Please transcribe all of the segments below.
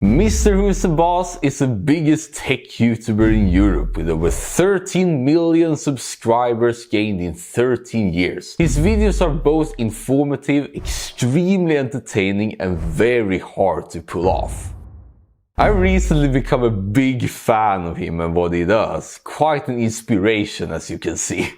Mrwhosetheboss is the biggest tech YouTuber in Europe with over 13 million subscribers gained in 13 years. His videos are both informative, extremely entertaining and very hard to pull off. I've recently become a big fan of him and what he does. Quite an inspiration, as you can see.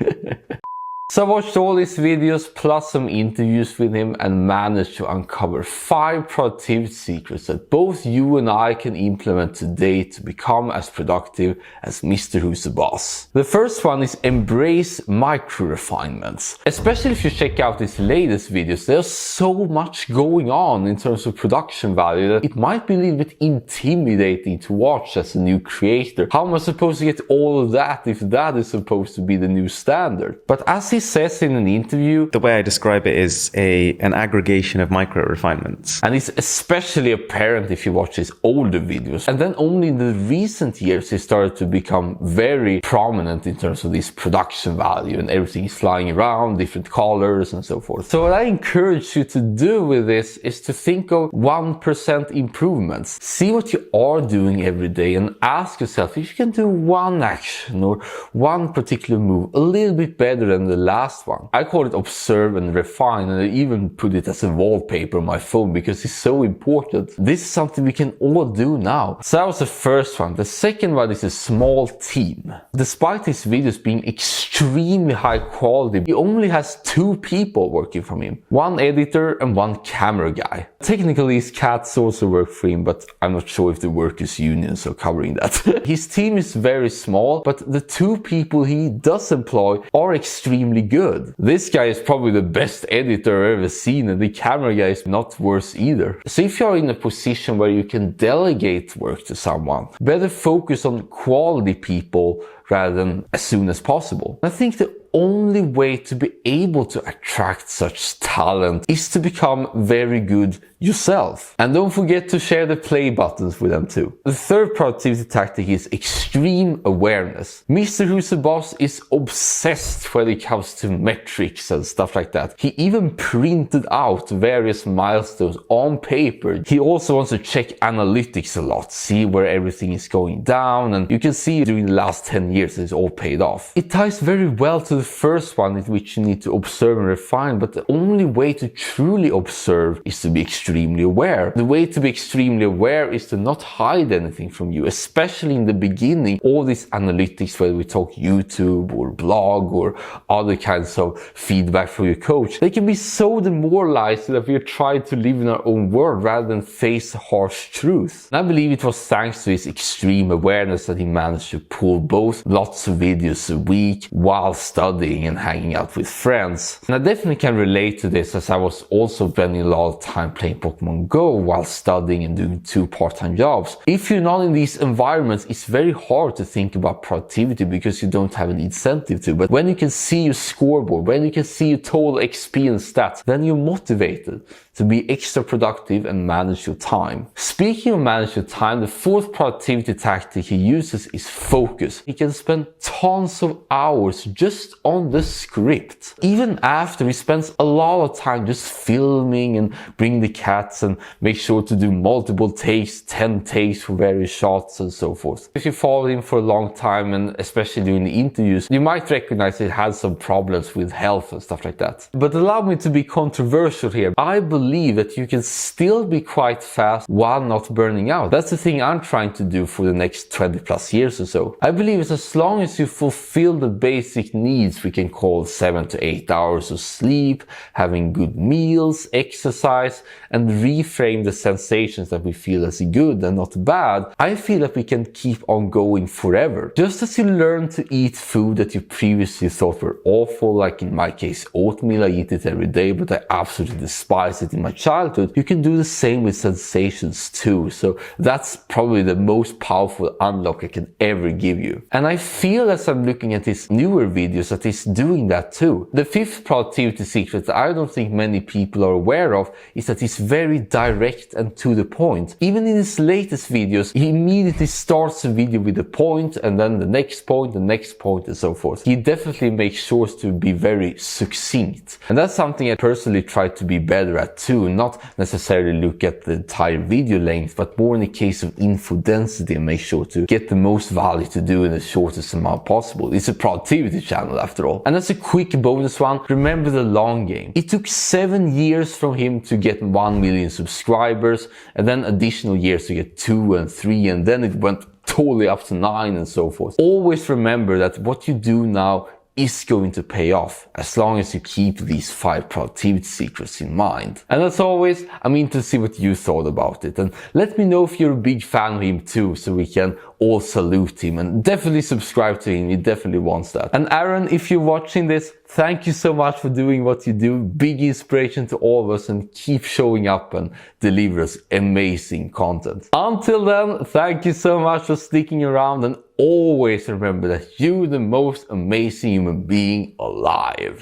So I watched all his videos plus some interviews with him and managed to uncover 5 productivity secrets that both you and I can implement today to become as productive as Mrwhosetheboss. The first one is embrace micro-refinements. Especially if you check out his latest videos, there's so much going on in terms of production value that it might be a little bit intimidating to watch as a new creator. How am I supposed to get all of that if that is supposed to be the new standard? But as he says in an interview, the way I describe it is an aggregation of micro refinements. And it's especially apparent if you watch his older videos. And then only in the recent years he started to become very prominent in terms of this production value and everything is flying around, different colors and so forth. So what I encourage you to do with this is to think of 1% improvements. See what you are doing every day and ask yourself if you can do one action or one particular move a little bit better than the last one. I call it observe and refine, and I even put it as a wallpaper on my phone because it's so important. This is something we can all do now. So that was the first one. The second one is a small team. Despite his videos being extremely high quality, he only has 2 people working for him. 1 editor and 1 camera guy. Technically his cats also work for him, but I'm not sure if the workers' unions are covering that. His team is very small, but the 2 people he does employ are extremely good. This guy is probably the best editor I've ever seen, and the camera guy is not worse either. So if you're in a position where you can delegate work to someone, better focus on quality people rather than as soon as possible. I think the only way to be able to attract such talent is to become very good yourself. And don't forget to share the play buttons with them too. The third productivity tactic is extreme awareness. Mrwhosetheboss is obsessed when it comes to metrics and stuff like that. He even printed out various milestones on paper. He also wants to check analytics a lot, see where everything is going down, and you can see during the last 10 years it's all paid off. It ties very well to the first one, in which you need to observe and refine, but the only way to truly observe is to be extremely aware. The way to be extremely aware is to not hide anything from you, especially in the beginning. All these analytics, whether we talk YouTube or blog or other kinds of feedback from your coach, they can be so demoralizing that we are trying to live in our own world rather than face harsh truth. And I believe it was thanks to his extreme awareness that he managed to pull both lots of videos a week while studying and hanging out with friends. And I definitely can relate to this, as I was also spending a lot of time playing Pokemon Go while studying and doing 2 part-time jobs. If you're not in these environments, it's very hard to think about productivity because you don't have an incentive to. But when you can see your scoreboard, when you can see your total XP and stats, then you're motivated to be extra productive and manage your time. Speaking of manage your time, the 4th productivity tactic he uses is focus. He can spend tons of hours just on the script. Even after he spends a lot of time just filming and bring the cats and make sure to do multiple takes, 10 takes for various shots and so forth. If you follow him for a long time, and especially during the interviews, you might recognize he has some problems with health and stuff like that. But allow me to be controversial here. I believe that you can still be quite fast while not burning out. That's the thing I'm trying to do for the next 20 plus years or so. I believe it's as long as you fulfill the basic needs we can call 7 to 8 hours of sleep, having good meals, exercise, and reframe the sensations that we feel as good and not bad, I feel that we can keep on going forever. Just as you learn to eat food that you previously thought were awful, like in my case oatmeal, I eat it every day but I absolutely despise it in my childhood, you can do the same with sensations too. So that's probably the most powerful unlock I can ever give you. And I feel as I'm looking at his newer videos that he's doing that too. The 5th productivity secret that I don't think many people are aware of is that he's very direct and to the point. Even in his latest videos, he immediately starts a video with a point and then the next point and so forth. He definitely makes sure to be very succinct. And that's something I personally try to be better at too, not necessarily look at the entire video length, but more in the case of info density and make sure to get the most value to do in the shortest amount possible. It's a productivity channel after all. And as a quick bonus one, remember the long game. It took 7 years from him to get 1 million subscribers, and then additional years to get 2 and 3, and then it went totally up to 9 and so forth. Always remember that what you do now is going to pay off as long as you keep these 5 productivity secrets in mind. And as always, I'm interested to see what you thought about it, and let me know if you're a big fan of him too, so we can all salute him, and definitely subscribe to him. He definitely wants that. And Aaron, if you're watching this, thank you so much for doing what you do. Big inspiration to all of us, and keep showing up and deliver us amazing content. Until then, thank you so much for sticking around, and always remember that you're the most amazing human being alive.